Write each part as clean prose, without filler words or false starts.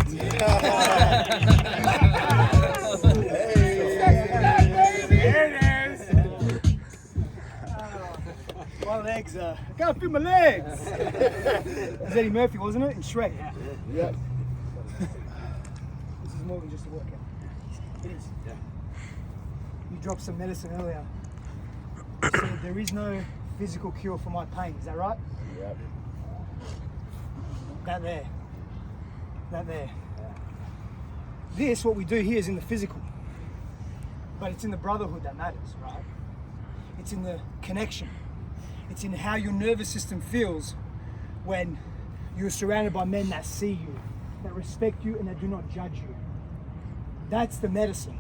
My legs I can't feel my legs. It's Eddie Murphy, wasn't it? In Shrek. Yeah. This is more than just a workout. It is. Yeah. You dropped some medicine earlier. You said there is no physical cure for my pain. Is that right? Yeah. That there. That there. This, what we do here, is in the physical. But it's in the brotherhood that matters, right? It's in the connection. It's in how your nervous system feels when you're surrounded by men that see you, that respect you, and that do not judge you. That's the medicine.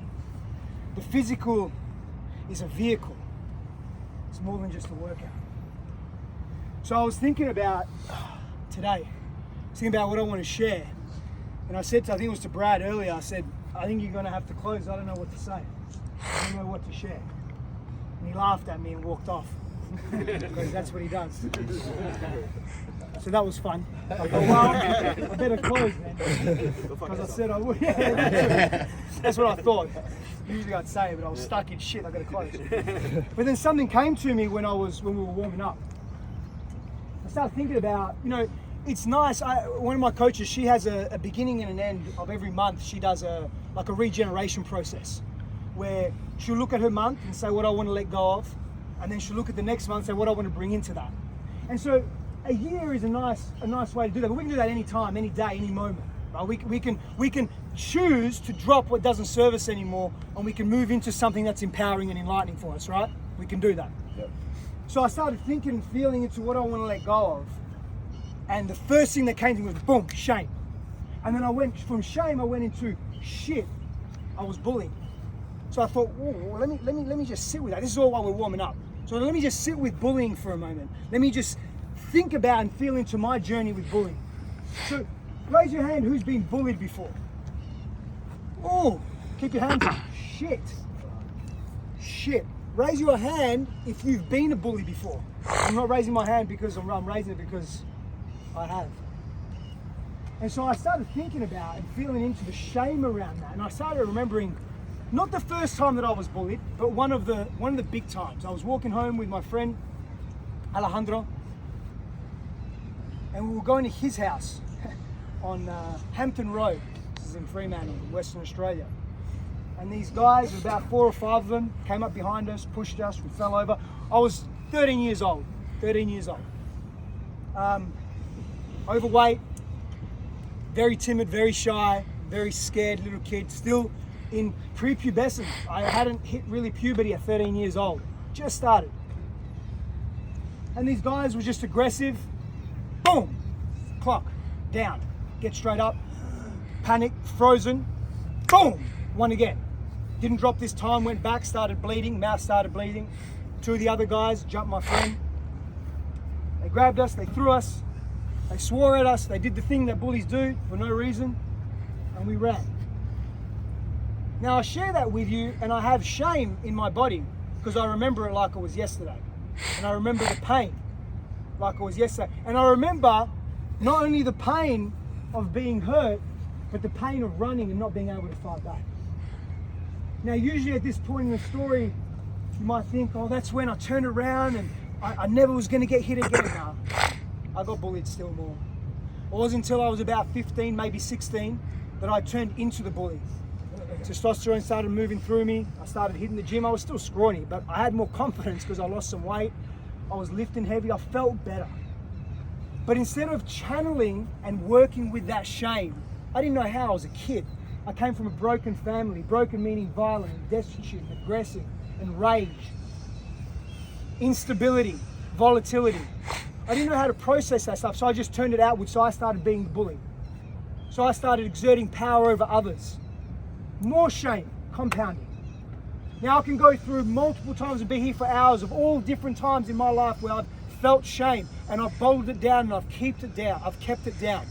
The physical is a vehicle. It's more than just a workout. So I was thinking about today, thinking about what I want to share. And I said to, I think it was to Brad earlier, I said, I think you're going to have to close. I don't know what to say. I don't know what to share. And he laughed at me and walked off. Because that's what he does. So that was fun. I thought, well, I better close then. Because I said I would. Yeah, that's what I thought. Usually I'd say it, but I was stuck in shit. I got to close. But then something came to me when we were warming up. I started thinking about, it's nice. One of my coaches, she has a beginning and an end of every month. She does a regeneration process where she'll look at her month and say what I want to let go of, and then she'll look at the next month and say what I want to bring into that. And so a year is a nice way to do that. But we can do that any time, any day, any moment. Right? We can choose to drop what doesn't serve us anymore, and we can move into something that's empowering and enlightening for us. Right? We can do that. Yep. So I started thinking and feeling into what I want to let go of. And the first thing that came to me was boom, shame. And then I went from shame, I went into shit. I was bullied. So I thought, let me just sit with that. This is all while we're warming up. So let me just sit with bullying for a moment. Let me just think about and feel into my journey with bullying. So raise your hand who's been bullied before. Oh, keep your hands up. Shit. Raise your hand if you've been a bully before. I'm not raising my hand because I'm raising it because I have. And so I started thinking about and feeling into the shame around that. And I started remembering not the first time that I was bullied, but one of the big times. I was walking home with my friend Alejandro, and we were going to his house on Hampton Road. This is in Fremantle, Western Australia. And these guys, about 4 or 5 of them, came up behind us, pushed us, we fell over. I was 13 years old. Overweight, very timid, very shy, very scared little kid, still in prepubescent. I hadn't hit really puberty at 13 years old, just started. And these guys were just aggressive. Boom, clock, down, get straight up, panic, frozen, boom, one again. Didn't drop this time, went back, started bleeding, mouth started bleeding. 2 of the other guys jumped my friend. They grabbed us, they threw us, they swore at us, they did the thing that bullies do for no reason, and we ran. Now I share that with you, and I have shame in my body because I remember it like it was yesterday. And I remember the pain like it was yesterday. And I remember not only the pain of being hurt, but the pain of running and not being able to fight back. Now usually at this point in the story, you might think, oh, that's when I turned around and I never was going to get hit again. No, I got bullied still more. It wasn't until I was about 15, maybe 16, that I turned into the bully. Testosterone started moving through me. I started hitting the gym. I was still scrawny, but I had more confidence because I lost some weight. I was lifting heavy. I felt better. But instead of channeling and working with that shame, I didn't know how. I was a kid. I came from a broken family. Broken meaning violent, destitute, aggressive, and rage. Instability, volatility. I didn't know how to process that stuff, so I just turned it outward. So I started being the bully. So I started exerting power over others. More shame, compounding. Now I can go through multiple times and be here for hours of all different times in my life where I've felt shame and I've bottled it down and I've kept it down.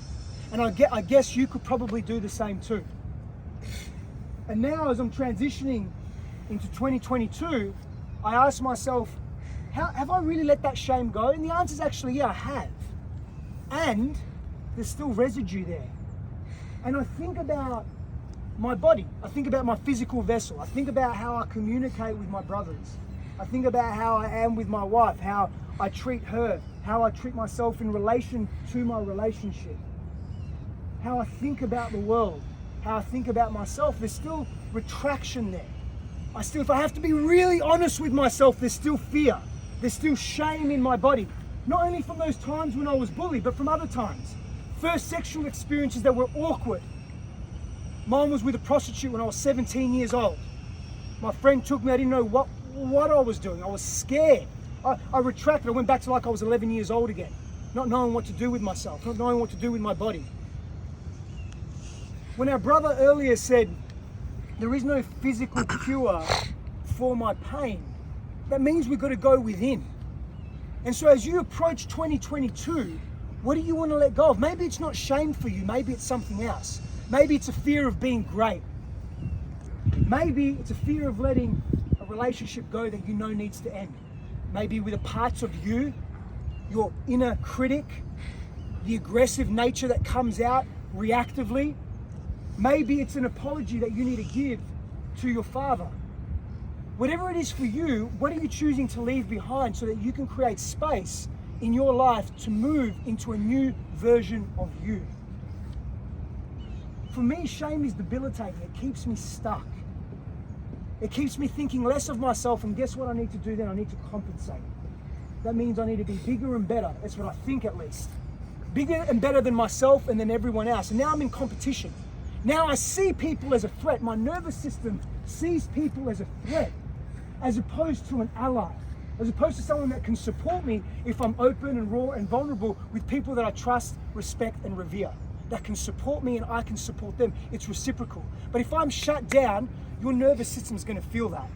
And I guess you could probably do the same too. And now as I'm transitioning into 2022, I ask myself, have I really let that shame go? And the answer is actually, yeah, I have. And there's still residue there. And I think about my body. I think about my physical vessel. I think about how I communicate with my brothers. I think about how I am with my wife, how I treat her, how I treat myself in relation to my relationship, how I think about the world, how I think about myself. There's still retraction there. If I have to be really honest with myself, there's still fear. There's still shame in my body. Not only from those times when I was bullied, but from other times. First sexual experiences that were awkward. Mine was with a prostitute when I was 17 years old. My friend took me, I didn't know what I was doing. I was scared. I retracted, I went back to like I was 11 years old again. Not knowing what to do with myself, not knowing what to do with my body. When our brother earlier said, there is no physical cure for my pain, that means we've got to go within. And so as you approach 2022, what do you want to let go of? Maybe it's not shame for you, maybe it's something else. Maybe it's a fear of being great. Maybe it's a fear of letting a relationship go that you know needs to end. Maybe with the parts of you, your inner critic, the aggressive nature that comes out reactively. Maybe it's an apology that you need to give to your father. Whatever it is for you, what are you choosing to leave behind so that you can create space in your life to move into a new version of you? For me, shame is debilitating. It keeps me stuck. It keeps me thinking less of myself, and guess what I need to do then? I need to compensate. That means I need to be bigger and better. That's what I think, at least. Bigger and better than myself and than everyone else. And now I'm in competition. Now I see people as a threat. My nervous system sees people as a threat, as opposed to an ally, as opposed to someone that can support me if I'm open and raw and vulnerable with people that I trust, respect, and revere, that can support me and I can support them. It's reciprocal. But if I'm shut down, your nervous system is going to feel that.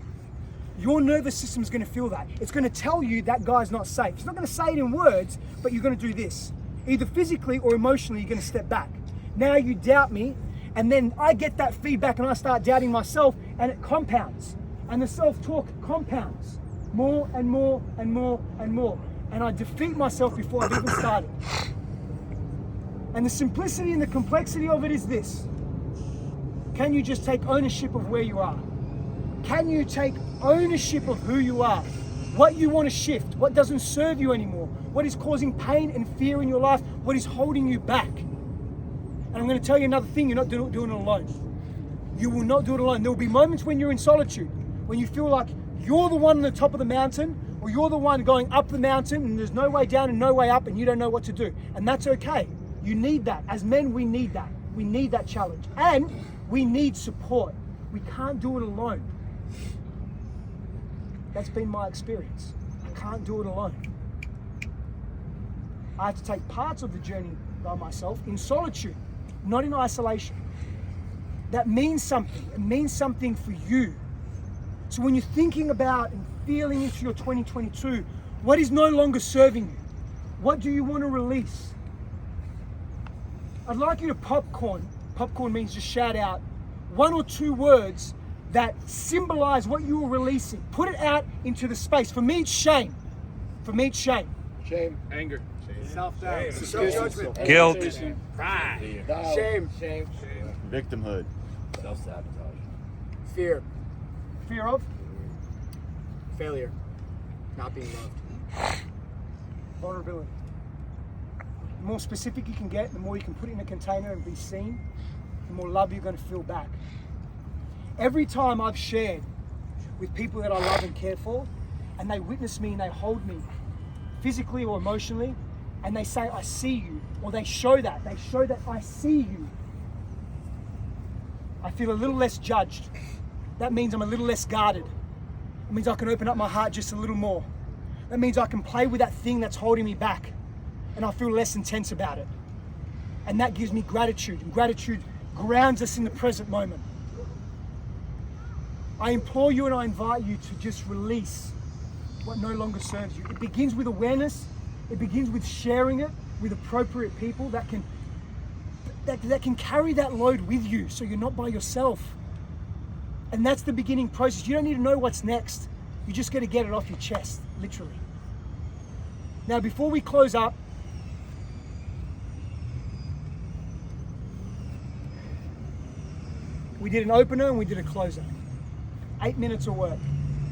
Your nervous system is going to feel that. It's going to tell you that guy's not safe. It's not going to say it in words, but you're going to do this. Either physically or emotionally, you're going to step back. Now you doubt me, and then I get that feedback and I start doubting myself, and it compounds. And the self-talk compounds more and more and more and more. And I defeat myself before I've even started. And the simplicity and the complexity of it is this. Can you just take ownership of where you are? Can you take ownership of who you are? What you want to shift? What doesn't serve you anymore? What is causing pain and fear in your life? What is holding you back? And I'm going to tell you another thing, you're not doing it alone. You will not do it alone. There will be moments when you're in solitude, when you feel like you're the one on the top of the mountain, or you're the one going up the mountain and there's no way down and no way up and you don't know what to do. And that's okay. You need that. As men, we need that. We need that challenge. And we need support. We can't do it alone. That's been my experience. I can't do it alone. I have to take parts of the journey by myself in solitude, not in isolation. That means something. It means something for you. So when you're thinking about and feeling into your 2022, what is no longer serving you? What do you want to release? I'd like you to popcorn. Popcorn means just shout out 1 or 2 words that symbolize what you are releasing. Put it out into the space. For me, it's shame. For me, it's shame. Shame. Anger. Self-doubt. Self-judgment. Guilt. Pride. Shame. Victimhood. Self-sabotage. Fear. Fear of? Failure. Not being loved. Vulnerability. The more specific you can get, the more you can put it in a container and be seen, the more love you're going to feel back. Every time I've shared with people that I love and care for, and they witness me and they hold me physically or emotionally, and they say, I see you, or they show that I see you, I feel a little less judged. That means I'm a little less guarded. It means I can open up my heart just a little more. That means I can play with that thing that's holding me back, and I feel less intense about it. And that gives me gratitude, and gratitude grounds us in the present moment. I implore you and I invite you to just release what no longer serves you. It begins with awareness. It begins with sharing it with appropriate people that can carry that load with you, so you're not by yourself. And that's the beginning process. You don't need to know what's next. You just got to get it off your chest, literally. Now, before we close up, We did an opener and we did a closer. 8 minutes of work.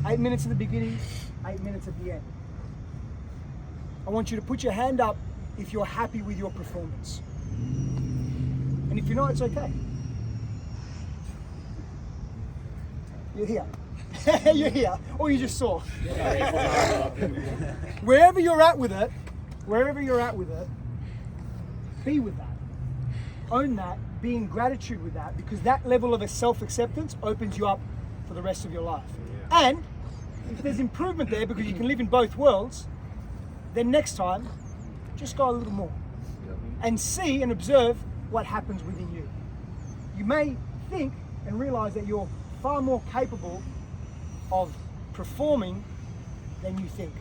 8 minutes at the beginning, 8 minutes at the end. I want you to put your hand up if you're happy with your performance. And if you're not, it's okay. You're here. You're here. Or you just saw. Wherever you're at with it, be with that. Own that, be in gratitude with that, because that level of a self-acceptance opens you up for the rest of your life. And if there's improvement there, because you can live in both worlds, then next time, just go a little more and see and observe what happens within you. You may think and realize that you're far more capable of performing than you think.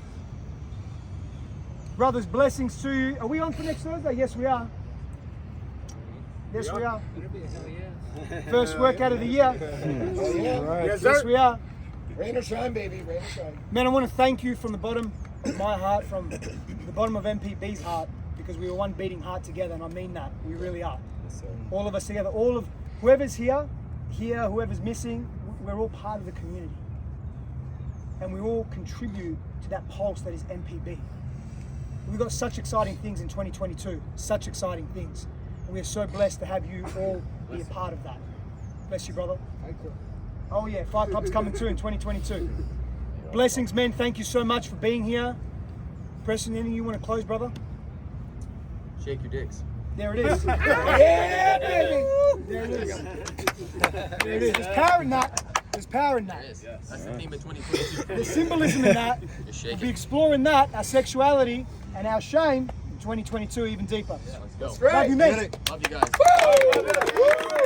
Brothers, blessings to you. Are we on for next Thursday? Yes, we are. Yes, we are. First workout of the year. Yes, we are. Rain or shine, baby. Rain or shine. Man, I want to thank you from the bottom of my heart, from the bottom of MPB's heart, because we were one beating heart together, and I mean that. We really are. All of us together, all of whoever's here, whoever's missing, we're all part of the community. And we all contribute to that pulse that is MPB. We've got such exciting things in 2022, such exciting things. And we're so blessed to have you all be a part of that. Bless you, brother. Thank you. Oh yeah, Fight Club's coming too in 2022. Blessings, men. Thank you so much for being here. Preston, anything you want to close, brother? Shake your dicks. There it is. Yeah, baby. There it is. There it is. There's power in that. There's power in that. Yes. That's the theme of 2022. There's symbolism in that. Just shake We'll be it. exploring that, our sexuality and our shame in 2022 even deeper. Yeah, let's go. Great. Love you, mate. Love you guys.